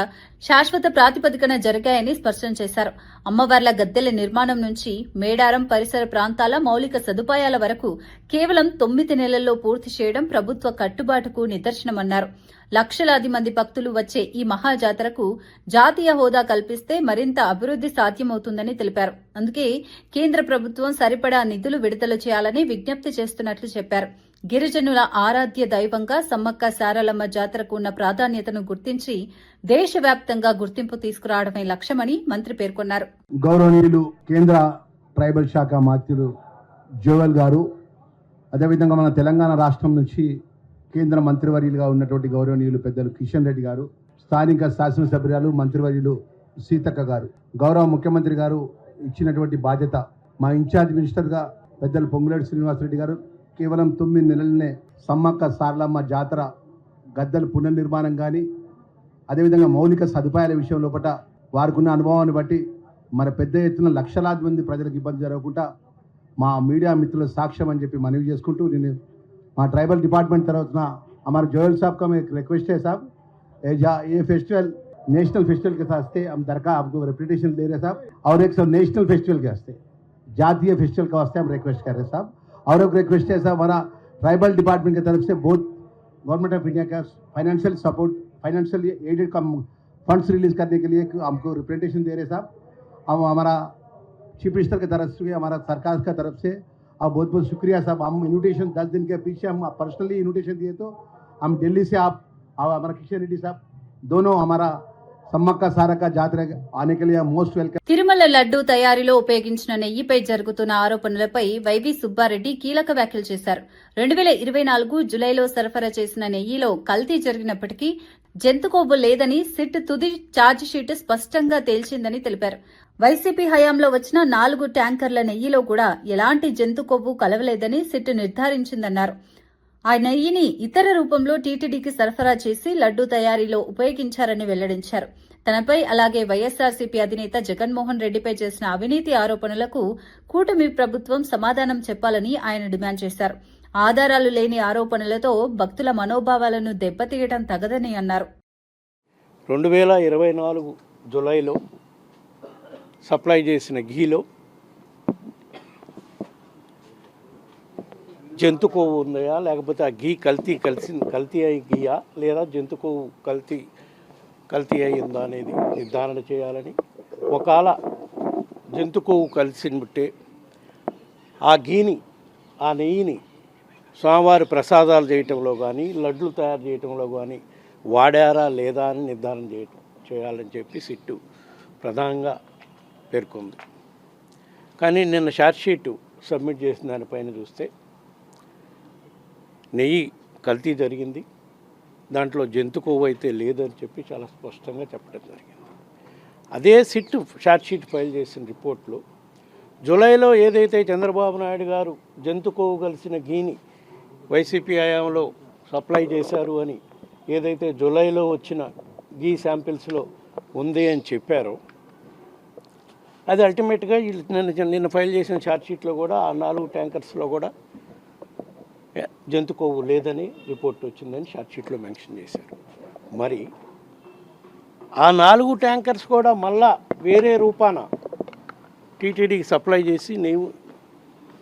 శాశ్వత ప్రాతిపదికన జరిగాయని స్పష్టం చేశారు. అమ్మవార్ల గద్దెల నిర్మాణం నుంచి మేడారం పరిసర ప్రాంతాల మౌలిక సదుపాయాల వరకు కేవలం 9 నెలల్లో పూర్తి చేయడం ప్రభుత్వ కట్టుబాటుకు నిదర్శనమన్నారు. లక్షలాది మంది భక్తులు వచ్చే ఈ మహాజాతరకు జాతీయ హోదా కల్పిస్తే మరింత అభివృద్ది సాధ్యమవుతుందని తెలిపారు. అందుకే కేంద్ర ప్రభుత్వం సరిపడా నిధులు విడుదల చేయాలని విజ్ఞప్తి చేస్తున్నట్లు చెప్పారు. గిరిజనుల ఆరాధ్య దైవంగా సమ్మక్క సారలమ్మ జాతరకు ఉన్న ప్రాధాన్యతను గుర్తించి దేశవ్యాప్తంగా గుర్తింపు తీసుకురావడమే లక్ష్యమని మంత్రి పేర్కొన్నారు. గౌరవనీయులు కేంద్ర ట్రైబల్ శాఖ మంత్రులు జోవల్ గారు, అదేవిధంగా మన తెలంగాణ రాష్ట్రం నుంచి కేంద్ర మంత్రివర్యులుగా ఉన్నటువంటి గౌరవనీయులు పెద్దలు కిషన్ రెడ్డి గారు, స్థానిక శాసనసభ్యురాలు మంత్రివర్యులు సీతక్క గారు, గౌరవ ముఖ్యమంత్రి గారు ఇచ్చినటువంటి బాధ్యత, మా ఇన్ఛార్జ్ మినిస్టర్గా పెద్దలు పొంగులేటి శ్రీనివాసరెడ్డి గారు కేవలం 9 నెలలనే సమ్మక్క సారలమ్మ జాతర గద్దెల పునర్నిర్మాణం కానీ, అదేవిధంగా మౌలిక సదుపాయాల విషయం లోపల వారికి ఉన్న అనుభవాన్ని బట్టి మన పెద్ద ఎత్తున లక్షలాది మంది ప్రజలకు ఇబ్బంది జరగకుండా మా మీడియా మిత్రుల సాక్ష్యం అని చెప్పి మనవి చేసుకుంటూ, నేను మా ट्राइबल डिपार्टमेंट तरफ ना हमारे जोयल साहब का मैं एक रिक्वेस्ट है साहब, ये फेस्टिवल नेशनल फेस्टिवल के साथ हम दरकार आपको रेपुटेशन दे रहे साहब, और एक सब नेशनल फेस्टिवल के वास्ते जातीय फेस्टिवल के वास्ते हम रिक्वेस्ट कर रहे साहब. और एक रिक्वेस्ट है साहब, हमारा ट्राइबल डिपार्टमेंट की तरफ से बहुत गवर्नमेंट ऑफ इंडिया का फाइनेंशियल सपोर्ट, फाइनेंशियल एडेड का फंड्स रिलीज करने के लिए हमको रिप्रेजेंटेशन दे रहे साहब. हम हमारा चीफ मिनिस्टर की तरफ से, हमारा सरकार की तरफ से आप बहुत बहुत शुक्रिया साहब. हम इन्विटेशन 10 दिन के पीछे हम पर्सनली इन्विटेशन दिए, तो हम दिल्ली से आप हमारा किशन रेड्डी साहब दोनों हमारा సమ్మక్క సారక్క జాతర ఆనే के लिए మోస్ట్ వెల్కమ్. తిరుమల లడ్డూ తయారీలో ఉపయోగించిన నెయ్యిపై జరుగుతున్న ఆరోపణలపై వైవి సుబ్బారెడ్డి కీలక వ్యాఖ్యలు చేశారు. 2024 జులైలో సరఫరా చేసిన నెయ్యిలో కల్తీ జరిగినప్పటికీ జంతుకొవ్వు లేదని సిట్ తుది ఛార్జిషీట్ స్పష్టంగా తేల్చిందని తెలిపారు. వైసీపీ హయాంలో వచ్చిన 4 ట్యాంకర్ల నెయ్యిలో కూడా ఎలాంటి జంతుకొవ్వు కలవలేదని సిట్ నిర్ధారించిందన్నారు. ఆ నెయ్యిని ఇతర రూపంలో టీటీడీకి సరఫరా చేసి లడ్డూ తయారీలో ఉపయోగించారని వెల్లడించారు. తనపై అలాగే వైఎస్సార్సీపీ అధినేత జగన్మోహన్ రెడ్డిపై చేసిన అవినీతి ఆరోపణలకు కూటమి ప్రభుత్వం సమాధానం చెప్పాలని ఆయన డిమాండ్ చేశారు. ఆధారాలు లేని ఆరోపణలతో భక్తుల మనోభావాలను దెబ్బతీయడం తగదని అన్నారు. 2024 జులైలో సప్లై చేసిన ఘీలో జంతు కొవ్వు ఉందా, లేకపోతే ఆ ఘీ కల్తీ అయి ఘీయా, లేదా జంతు కొవ్వు కల్తీ అయిందా అనేది నిర్ధారణ చేయాలని, ఒకవేళ జంతు కొవ్వు కలిసి బట్టే ఆ ఘీని, ఆ నెయ్యిని స్వామివారి ప్రసాదాలు చేయటంలో కానీ, లడ్లు తయారు చేయటంలో కానీ వాడారా లేదా అని నిర్ధారణ చేయాలని చెప్పి సిట్టు ప్రధానంగా పేర్కొంది. కానీ నిన్న ఛార్జ్షీట్ సబ్మిట్ చేసిన దానిపైన చూస్తే నెయ్యి కల్తీ జరిగింది, దాంట్లో జంతు కొవ్వు అయితే లేదని చెప్పి చాలా స్పష్టంగా చెప్పడం జరిగింది. అదే సిట్ ఛార్జ్షీట్ ఫైల్ చేసిన రిపోర్ట్లో జూలైలో ఏదైతే చంద్రబాబు నాయుడు గారు జంతు కొవ్వు కలిసిన ఘీని వైసీపీ హయాంలో సప్లై చేశారు అని ఏదైతే జూలైలో వచ్చిన ఘీ శాంపిల్స్లో ఉంది అని చెప్పారో, అది అల్టిమేట్గా నిన్న ఫైల్ చేసిన ఛార్జ్షీట్లో కూడా ఆ 4 ట్యాంకర్స్లో కూడా జంతు కొవ్వు లేదని రిపోర్ట్ వచ్చిందని ఛార్జ్షీట్లో మెన్షన్ చేశారు. మరి ఆ 4 ట్యాంకర్స్ కూడా మళ్ళా వేరే రూపాన టీటీడీకి సప్లై చేసి నెయ్యి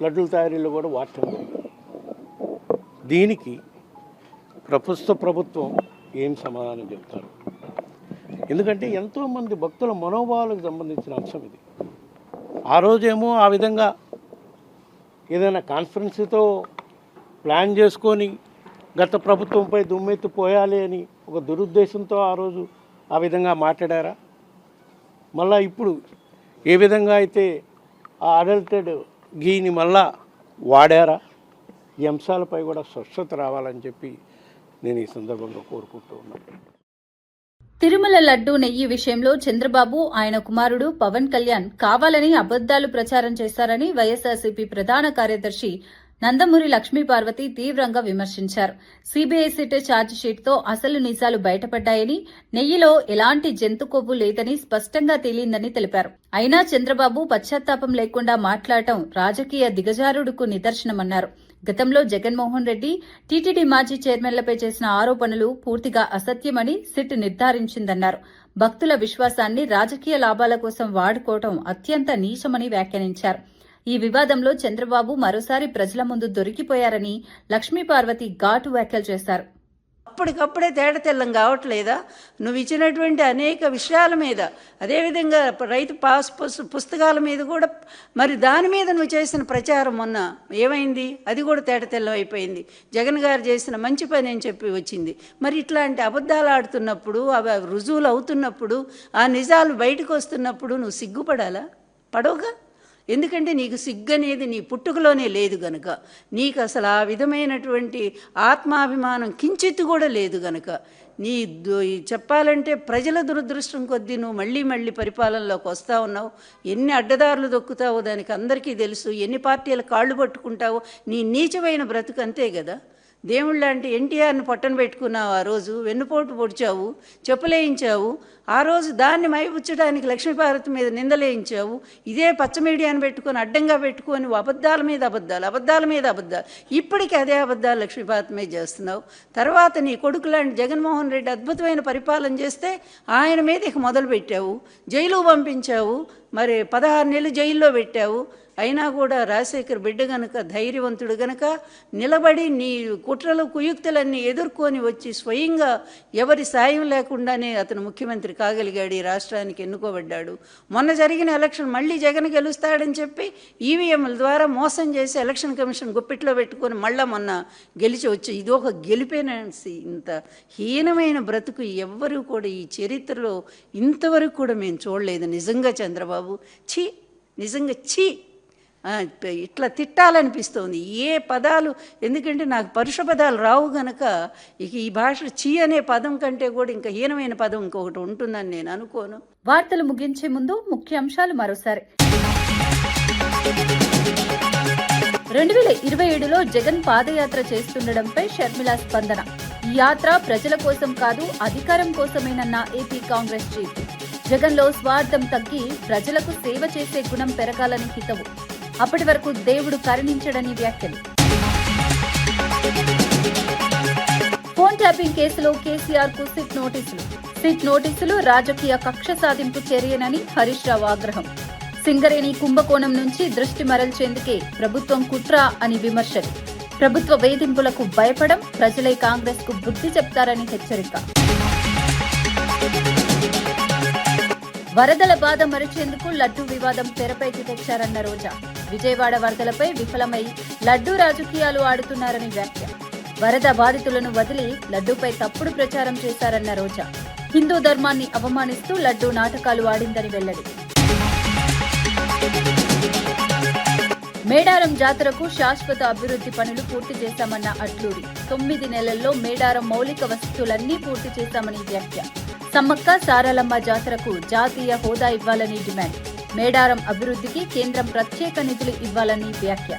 లడ్డూల తయారీలో కూడా వాడటం జరిగింది. దీనికి ప్రభుత్వం ఏం సమాధానం చెప్తారు? ఎందుకంటే ఎంతోమంది భక్తుల మనోభావాలకు సంబంధించిన అంశం ఇది. ఆ రోజేమో ఆ విధంగా ఏదైనా కాన్ఫరెన్స్తో ప్లాన్ చేసుకొని గత ప్రభుత్వంపై దుమ్మెత్తి పోయాలి అని ఒక దురుద్దేశంతో ఆ రోజు ఆ విధంగా మాట్లాడారా? మళ్ళీ ఇప్పుడు ఏ విధంగా అయితే ఆ అడల్టెడ్ ఘీని మళ్ళా వాడారా? ఈ అంశాలపై కూడా స్పష్టత రావాలని చెప్పి నేను ఈ సందర్భంగా కోరుకుంటూ ఉన్నాను. తిరుమల లడ్డూ నెయ్యి విషయంలో చంద్రబాబు, ఆయన కుమారుడు పవన్ కళ్యాణ్ కావాలని అబద్దాలు ప్రచారం చేశారని వైఎస్సార్సీపీ ప్రధాన కార్యదర్శి నందమూరి లక్ష్మీపార్వతి తీవ్రంగా విమర్శించారు. సీబీఐ సిట్ ఛార్జిషీట్తో అసలు నిజాలు బయటపడ్డాయని, నెయ్యిలో ఎలాంటి జంతు కొవ్వు లేదని స్పష్టంగా తేలిందని తెలిపారు. అయినా చంద్రబాబు పశ్చాత్తాపం లేకుండా మాట్లాడటం రాజకీయ దిగజారుడుకు నిదర్శనమన్నారు. గతంలో జగన్మోహన్ రెడ్డి టీటీడీ మాజీ చైర్మన్లపై చేసిన ఆరోపణలు పూర్తిగా అసత్యమని సిట్ నిర్ధారించిందన్నారు. భక్తుల విశ్వాసాన్ని రాజకీయ లాభాల కోసం వాడుకోవడం అత్యంత నీచమని వ్యాఖ్యానించారు. ఈ వివాదంలో చంద్రబాబు మరోసారి ప్రజల ముందు దొరికిపోయారని లక్ష్మీపార్వతి ఘాటు వ్యాఖ్యలు చేశారు. అప్పటికప్పుడే తేడతెల్లం కావట్లేదా? నువ్వు ఇచ్చినటువంటి అనేక విషయాల మీద, అదేవిధంగా రైతు పుస్తకాల మీద కూడా మరి దాని మీద నువ్వు చేసిన ప్రచారం మొన్న ఏమైంది? అది కూడా తేడతెల్లం అయిపోయింది. జగన్ గారు చేసిన మంచి పని అని చెప్పి వచ్చింది. మరి ఇట్లాంటి అబద్ధాలు ఆడుతున్నప్పుడు, అవి రుజువులు అవుతున్నప్పుడు, ఆ నిజాలు బయటకు వస్తున్నప్పుడు నువ్వు సిగ్గుపడాలా? పడవుగా. ఎందుకంటే నీకు సిగ్గు అనేది నీ పుట్టుకలోనే లేదు గనుక, నీకు అసలు ఆ విధమైనటువంటి ఆత్మాభిమానం కించిత్తు కూడా లేదు గనుక, నీ చెప్పాలంటే ప్రజల దురదృష్టం కొద్దీ నువ్వు మళ్ళీ పరిపాలనలోకి వస్తూ ఉన్నావు. ఎన్ని అడ్డదారులు దొక్కుతావో దానికి అందరికీ తెలుసు. ఎన్ని పార్టీల కాళ్ళు పట్టుకుంటావో నీ నీచమైన బ్రతుకు అంతే కదా. దేవుళ్ళంటే ఎన్టీఆర్ని పట్టన పెట్టుకున్నావు, ఆ రోజు వెన్నుపోటు పొడిచావు, చెప్పులేయించావు. ఆ రోజు దాన్ని మైపుచ్చడానికి లక్ష్మీపార్వతి మీద నిందలేయించావు. ఇదే పచ్చ మీడియాను పెట్టుకొని అడ్డంగా పెట్టుకొని అబద్ధాల మీద అబద్ధాలు. ఇప్పటికీ అదే అబద్ధాలు లక్ష్మీపార్వతి మీద చేస్తున్నావు. తర్వాత నీ కొడుకు లాంటి జగన్మోహన్ రెడ్డి అద్భుతమైన పరిపాలన చేస్తే ఆయన మీద ఇక మొదలు పెట్టావు. జైలుకు పంపించావు, మరి 16 నెలలు జైల్లో పెట్టావు. అయినా కూడా రాజశేఖర్ బిడ్డ గనక, ధైర్యవంతుడు గనక నిలబడి నీ కుట్రలు కుయుక్తులన్నీ ఎదుర్కొని వచ్చి స్వయంగా ఎవరి సాయం లేకుండానే అతను ముఖ్యమంత్రి కాగలిగాడు, ఈ రాష్ట్రానికి ఎన్నుకోబడ్డాడు. మొన్న జరిగిన ఎలక్షన్ మళ్ళీ జగన్ గెలుస్తాడని చెప్పి ఈవీఎంల ద్వారా మోసం చేసి ఎలక్షన్ కమిషన్ గుప్పిట్లో పెట్టుకొని మళ్ళా మొన్న గెలిచి వచ్చి ఇది ఒక గెలిపేనంసి. ఇంత హీనమైన బ్రతుకు ఎవ్వరూ కూడా ఈ చరిత్రలో ఇంతవరకు కూడా మేము చూడలేదు. నిజంగా చంద్రబాబు ఛీ, నిజంగా ఛీ, ఇట్లా తిట్టాలనిపిస్తోంది. ఏ పదాలు, ఎందుకంటే నాకు పరుష పదాలు రావు గనక ఇక ఈ భాష చీ అనే పదం కంటే కూడా ఇంకా హీనమైన పదం ఇంకొకటి ఉంటుందని నేను అనుకోను. వార్తలు ముగించే ముందు ముఖ్యాంశాలు మరోసారి. 2027లో జగన్ పాదయాత్ర చేస్తుండడంపై షర్మిల స్పందన. ఈ యాత్ర ప్రజల కోసం కాదు, అధికారం కోసమేనన్న ఏపీ కాంగ్రెస్ చీఫ్. జగన్లో స్వార్థం తగ్గి ప్రజలకు సేవ చేసే గుణం పెరగాలని హితవు. అప్పటి వరకు దేవుడు కరుణించడని వ్యాఖ్యలు. ఫోన్ ట్యాపింగ్ కేసులో కేసీఆర్ కు సిట్ నోటీసులు రాజకీయ కక్ష సాధింపు చర్యనని హరీష్ రావు ఆగ్రహం. సింగరేణి కుంభకోణం నుంచి దృష్టి మరల్చేందుకే ప్రభుత్వం కుట్ర అని విమర్శలు. ప్రభుత్వ వేధింపులకు భయపడం, ప్రజలే కాంగ్రెస్ కు బుద్ధి చెప్తారని హెచ్చరిక. వరదల బాధ మరిచేందుకు లడ్డూ వివాదం తెరపైకి తెచ్చారన్న రోజా. విజయవాడ వరదలపై విఫలమై లడ్డూ రాజకీయాలు ఆడుతున్నారని వ్యాఖ్య. వరద బాధితులను వదిలి లడ్డూపై తప్పుడు ప్రచారం చేశారన్న రోజా. హిందూ ధర్మాన్ని అవమానిస్తూ లడ్డూ నాటకాలు ఆడిందని వెల్లడి. మేడారం జాతరకు శాశ్వత అభివృద్ధి పనులు పూర్తి చేశామన్న అట్లూరి. 9 నెలల్లో మేడారం మౌలిక వసతులన్నీ పూర్తి చేశామని వ్యాఖ్య. సమ్మక్క సారలమ్మ జాతరకు జాతీయ హోదా ఇవ్వాలని డిమాండ్. మేడారం అభివృద్ధికి కేంద్రం ప్రత్యేక నిధులు ఇవ్వాలని వ్యాఖ్య.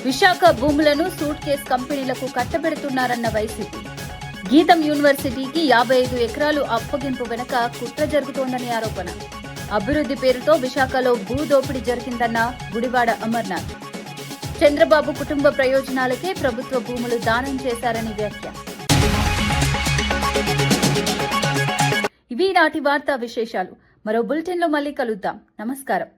విశాఖ భూములను సూట్ కేస్ కంపెనీలకు కట్టబెడుతున్నారన్న వైసీపీ. గీతం యూనివర్సిటీకి 55 ఎకరాలు అప్పగింపు వెనుక కుట్ర జరుగుతోందని ఆరోపణ. అభివృద్ధి పేరుతో విశాఖలో భూదోపిడీ జరిగిందన్న గుడివాడ అమర్నాథ్. చంద్రబాబు కుటుంబ ప్రయోజనాలకే ప్రభుత్వ భూములు దానం చేశారని వ్యాఖ్య. ఇవి నాటి వార్తా విశేషాలు. మరో బులెటిన్లో మళ్ళీ కలుద్దాం. నమస్కారం.